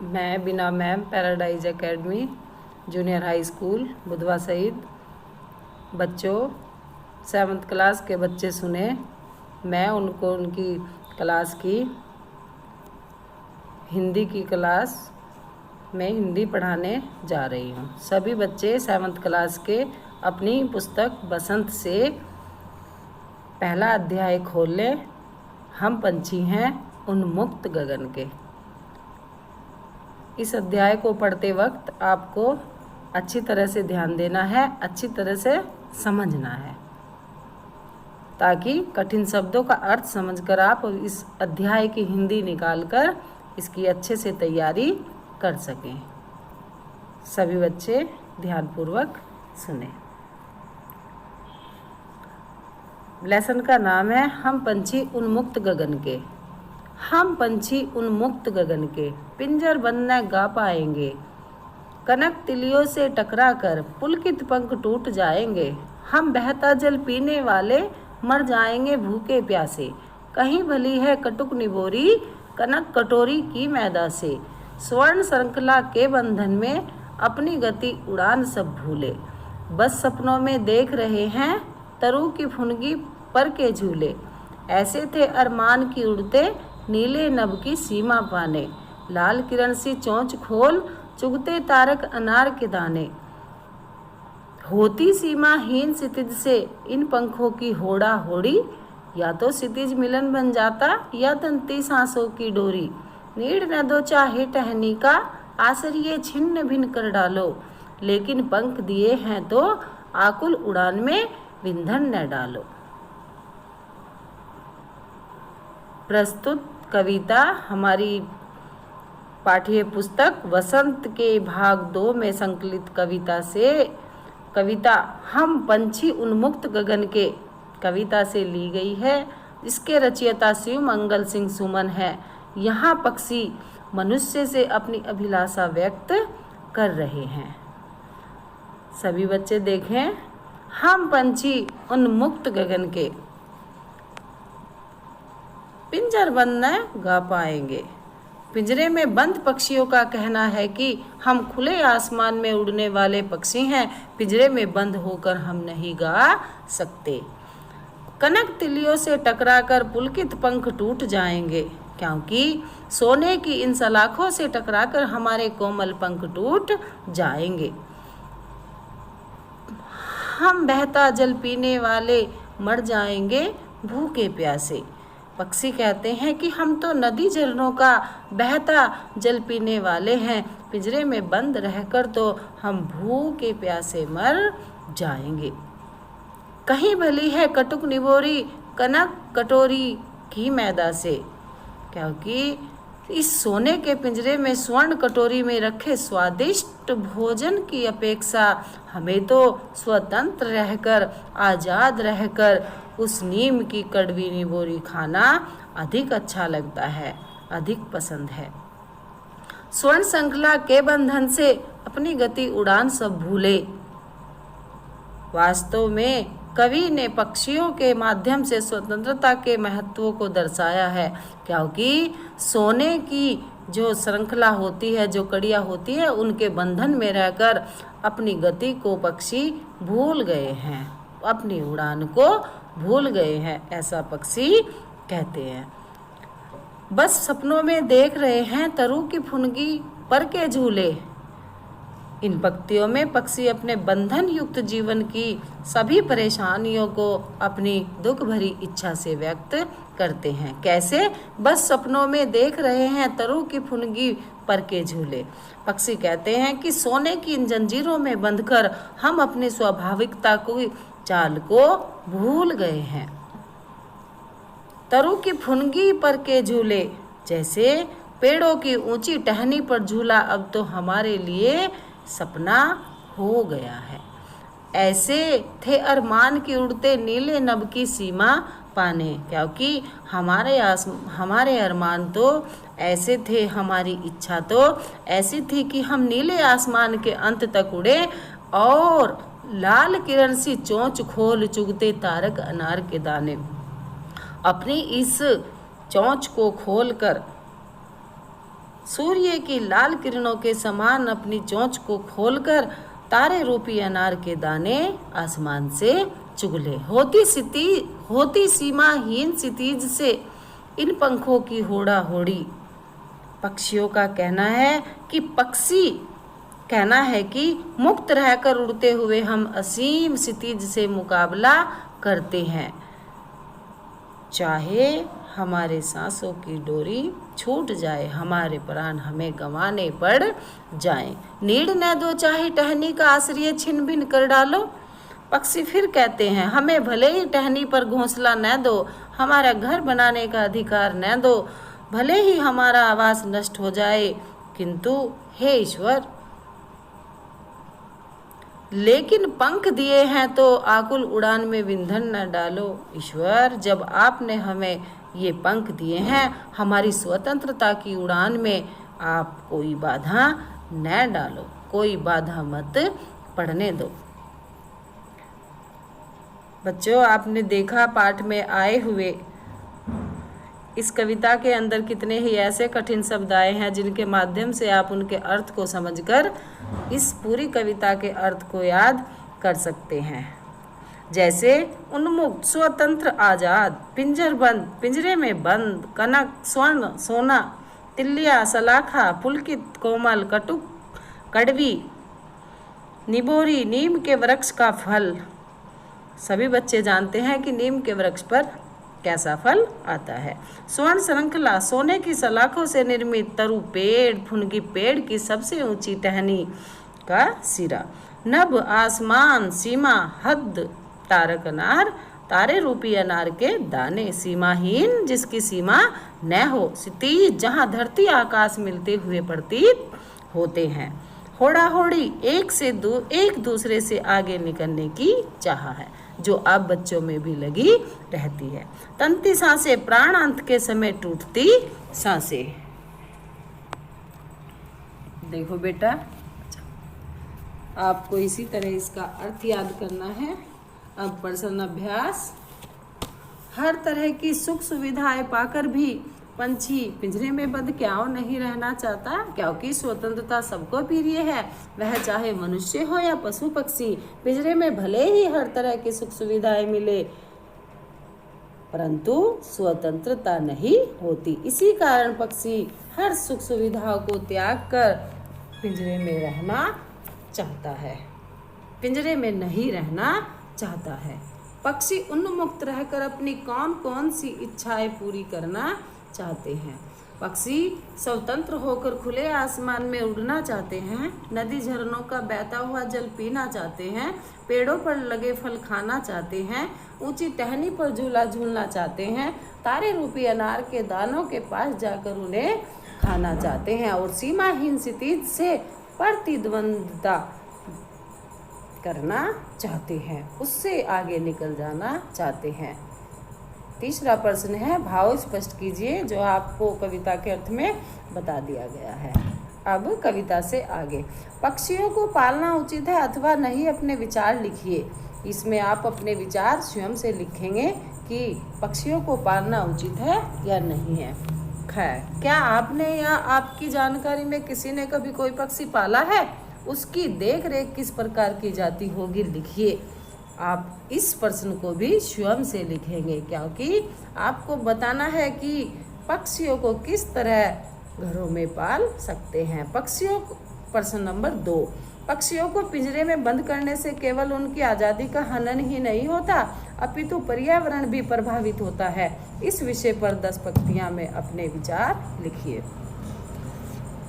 मैं Bina ma'am, paradise academy junior high school Budhwa Shahid. बच्चों, 7th class के बच्चे सुने, मैं उनको उनकी क्लास की हिंदी की क्लास में हिंदी पढ़ाने जा रही हूँ। सभी बच्चे 7th क्लास के अपनी पुस्तक बसंत से पहला अध्याय खोल लें। हम पंछी हैं उन्मुक्त गगन के। इस अध्याय को पढ़ते वक्त आपको अच्छी तरह से ध्यान देना है, अच्छी तरह से समझना है, ताकि कठिन शब्दों का अर्थ समझकर आप इस अध्याय की हिंदी निकालकर इसकी अच्छे से तैयारी कर सकें। सभी बच्चे ध्यानपूर्वक सुने। लेसन का नाम है हम पंछी उन्मुक्त गगन के। हम पंछी उन्मुक्त गगन के, पिंजर बंद न गा पाएंगे। कनक तिलियों से टकरा कर पुलकित पंख टूट जाएंगे। हम बहता जल पीने वाले मर जाएंगे भूखे प्यासे। कहीं भली है कटुक निबोरी कनक कटोरी की मैदा से। स्वर्ण श्रृंखला के बंधन में अपनी गति उड़ान सब भूले। बस सपनों में देख रहे हैं तरु की फुनगी पर के झूले। ऐसे थे अरमान की उड़ते नीले नभ की सीमा पाने। लाल किरण सी चोंच खोल चुगते तारक अनार के दाने। होती सीमाहीन क्षितिज से इन पंखों की होड़ा होड़ी। या तो क्षितिज मिलन बन जाता या तंती सांसों की डोरी। नीड़ न दो चाहे टहनी का आसरिये छिन्न भिन्न कर डालो। लेकिन पंख दिए हैं तो आकुल उड़ान में विंधन न डालो। प्रस्तुत कविता हमारी पाठ्य पुस्तक वसंत के भाग 2 में संकलित कविता हम पंछी उन्मुक्त गगन के कविता से ली गई है, जिसके रचयिता शिव मंगल सिंह सुमन है। यहाँ पक्षी मनुष्य से अपनी अभिलाषा व्यक्त कर रहे हैं। सभी बच्चे देखें, हम पंछी उन्मुक्त गगन के, पिंजर बंद न गा पाएंगे। पिंजरे में बंद पक्षियों का कहना है कि हम खुले आसमान में उड़ने वाले पक्षी हैं, पिंजरे में बंद होकर हम नहीं गा सकते। कनक तिलियों से टकराकर पुलकित पंख टूट जाएंगे, क्योंकि सोने की इन सलाखों से टकराकर हमारे कोमल पंख टूट जाएंगे। हम बहता जल पीने वाले मर जाएंगे भूखे प्यासे। पक्षी कहते हैं कि हम तो नदी झरनों का बहता जल पीने वाले हैं, पिंजरे में बंद रहकर तो हम भूखे प्यासे मर जाएंगे। कहीं भली है कटुक निबोरी कनक कटोरी की मैदा से, क्योंकि इस सोने के पिंजरे में स्वर्ण कटोरी में रखे स्वादिष्ट भोजन की अपेक्षा हमें तो स्वतंत्र रहकर आज़ाद रहकर उस नीम की कड़वी निबोरी खाना अधिक अच्छा लगता है, अधिक पसंद है। स्वर्ण श्रृंखला के बंधन से अपनी गति उड़ान सब भूले। वास्तव में कवि ने पक्षियों के माध्यम से स्वतंत्रता के महत्व को दर्शाया है, क्योंकि सोने की जो श्रृंखला होती है, जो कड़ियाँ होती है, उनके बंधन में रहकर अपनी गति को पक्षी भूल गए हैं, अपनी उड़ान को भूल गए हैं, ऐसा पक्षी कहते हैं। बस सपनों में देख रहे हैं तरु की फुनगी पर के झूले। इन पंक्तियों में पक्षी अपने बंधन युक्त जीवन की सभी परेशानियों को अपनी दुख भरी इच्छा से व्यक्त करते हैं। कैसे? बस सपनों में देख रहे हैं तरु की फुनगी पर के झूले। पक्षी कहते हैं कि सोने की इन जंजीरों में बंधकर हम अपनी स्वाभाविकता को चाल को भूल गए हैं। तरु की फुनगी पर के झूले, जैसे पेड़ों की ऊंची टहनी पर झूला अब तो हमारे लिए सपना हो गया है। ऐसे थे अरमान की उड़ते नीले नभ की सीमा पाने, क्योंकि हमारे अरमान तो ऐसे थे, हमारी इच्छा तो ऐसी थी कि हम नीले आसमान के अंत तक उड़े और लाल किरण सी चोंच खोल चुगते तारक अनार के दाने। अपनी इस चोंच को खोलकर सूर्य की लाल किरणों के समान अपनी चोंच को खोलकर तारे रूपी अनार के दाने आसमान से चुगले। होती सीमाहीन क्षितिज से इन पंखों की होड़ा होड़ी। पक्षियों का कहना है कि मुक्त रहकर उड़ते हुए हम असीम क्षितिज से मुकाबला करते हैं, चाहे हमारे सांसों की डोरी छूट जाए, हमारे प्राण हमें गंवाने पड़ जाएं। नीड़ न दो चाहे टहनी का आश्रय छिन भिन कर डालो। पक्षी फिर कहते हैं, हमें भले ही टहनी पर घोंसला न दो, हमारा घर बनाने का अधिकार न दो, भले ही हमारा आवास नष्ट हो जाए, किंतु हे ईश्वर, लेकिन पंख दिए हैं तो आकुल उड़ान में विंधन न डालो। ईश्वर, जब आपने हमें ये पंख दिए हैं, हमारी स्वतंत्रता की उड़ान में आप कोई बाधा न डालो, कोई बाधा मत पड़ने दो। बच्चों, आपने देखा पाठ में आए हुए इस कविता के अंदर कितने ही ऐसे कठिन शब्द आए हैं जिनके माध्यम से आप उनके अर्थ को समझकर इस पूरी कविता के अर्थ को याद कर सकते हैं। जैसे उन्मुक्त, स्वतंत्र, आजाद, पिंजरबंद, पिंजरे में बंद, कनक, स्वर्ण, सोना, तिल्लिया, सलाखा, पुलकित, कोमल, कटुक, कड़वी, निबोरी, नीम के वृक्ष का फल। सभी बच्चे जानते हैं कि नीम के वृक्ष पर कैसा फल आता है। स्वर्ण श्रृंखला, सोने की सलाखों से निर्मित तरु पेड़, फुनगी पेड़ की सबसे ऊंची टहनी का सिरा, नभ, आसमान, सीमा, हद, तारक अनार, तारे रूपी अनार के दाने, सीमाहीन जिसकी सीमा न हो, क्षितिज जहाँ धरती आकाश मिलते हुए प्रतीत होते हैं, होड़ा होड़ी, एक दूसरे से आगे निकलने की चाह है जो अब बच्चों में भी लगी रहती है। तंती सांसें, प्राण अंत के समय टूटती सांसें। देखो बेटा, आपको इसी तरह इसका अर्थ याद करना है। अब प्रश्न अभ्यास। हर तरह की सुख सुविधाएं पाकर भी पंछी पिंजरे में बंद क्यों नहीं रहना चाहता? क्योंकि स्वतंत्रता सबको प्रिय है, वह चाहे मनुष्य हो या पशु पक्षी। पिंजरे में भले ही हर तरह की सुख सुविधाएं मिले, परंतु स्वतंत्रता नहीं होती। इसी कारण पक्षी हर सुख सुविधाओं को त्याग कर पिंजरे में रहना चाहता है, पिंजरे में नहीं रहना चाहता है। पक्षी उन्मुक्त रहकर अपनी कौन कौन सी इच्छाएं पूरी करना चाहते हैं। पक्षी स्वतंत्र होकर खुले आसमान में उड़ना चाहते हैं, नदी झरनों का बहता हुआ जल पीना चाहते हैं, पेड़ों पर लगे फल खाना चाहते हैं, ऊंची टहनी पर झूला झूलना चाहते हैं, तारे रूपी अनार के दानों के पास जाकर उन्हें खाना चाहते हैं और सीमाहीन क्षितिज से प्रतिद्वंद्विता करना चाहते हैं, उससे आगे निकल जाना चाहते हैं। तीसरा प्रश्न है, भाव स्पष्ट कीजिए, जो आपको कविता के अर्थ में बता दिया गया है। अब कविता से आगे। पक्षियों को पालना उचित है अथवा नहीं, अपने विचार लिखिए। इसमें आप अपने विचार स्वयं से लिखेंगे कि पक्षियों को पालना उचित है या नहीं है। खैर, क्या आपने या आपकी जानकारी में किसी ने कभी कोई पक्षी पाला है? उसकी देख रेख किस प्रकार की जाती होगी, लिखिए। आप इस प्रश्न को भी स्वयं से लिखेंगे, क्योंकि आपको बताना है कि पक्षियों को किस तरह घरों में पाल सकते हैं। प्रश्न नंबर 2, पक्षियों को पिंजरे में बंद करने से केवल उनकी आज़ादी का हनन ही नहीं होता, अपितु पर्यावरण भी प्रभावित होता है। इस विषय पर 10 पंक्तियां में अपने विचार लिखिए।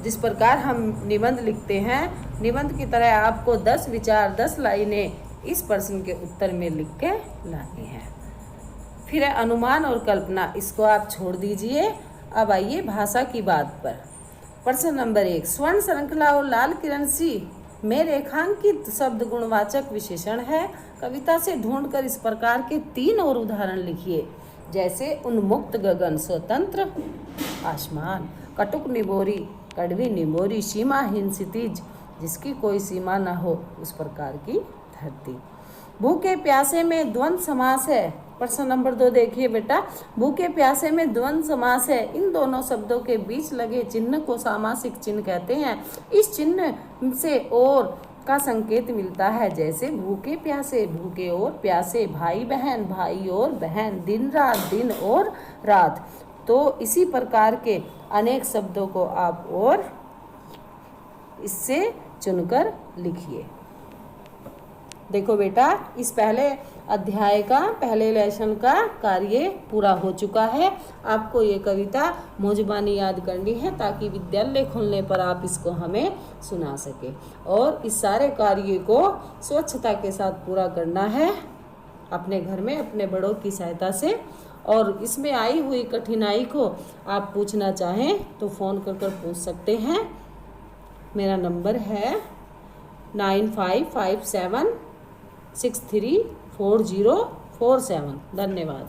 जिस प्रकार हम निबंध लिखते हैं, निबंध की तरह आपको 10 विचार, 10 लाइनें इस प्रश्न के उत्तर में लिख के लानी है। फिर है अनुमान और कल्पना, इसको आप छोड़ दीजिए। अब आइए भाषा की बात पर। प्रश्न नंबर 1, स्वर्ण श्रृंखला और लाल किरण सी में रेखांकित शब्द गुणवाचक विशेषण है। कविता से ढूंढकर इस प्रकार के 3 और उदाहरण लिखिए, जैसे उन्मुक्त गगन, स्वतंत्र आसमान, कटुक निबोरी, कड़वी निबोरी, सीमाहीन क्षितिज जिसकी कोई सीमा न हो, उस प्रकार की धरती। भूखे प्यासे में द्वंद्व समास है। प्रश्न नंबर 2 देखिए बेटा, भूखे प्यासे में द्वंद्व समास है। इन दोनों शब्दों के बीच लगे चिन्ह को सामासिक चिन्ह कहते हैं। इस चिन्ह से और का संकेत मिलता है, जैसे भूखे प्यासे, भूखे और प्यासे, भाई बहन, भाई और बहन, दिन रात, दिन और रात। तो इसी प्रकार के अनेक शब्दों को आप और इससे चुनकर लिखिए। देखो बेटा, इस पहले अध्याय का, पहले लेसन का कार्य पूरा हो चुका है। आपको ये कविता मौजबानी याद करनी है ताकि विद्यालय खुलने पर आप इसको हमें सुना सके। और इस सारे कार्य को स्वच्छता के साथ पूरा करना है अपने घर में अपने बड़ों की सहायता से। और इसमें आई हुई कठिनाई को आप पूछना चाहें तो फ़ोन कर पूछ सकते हैं। मेरा नंबर है 9557634047। धन्यवाद।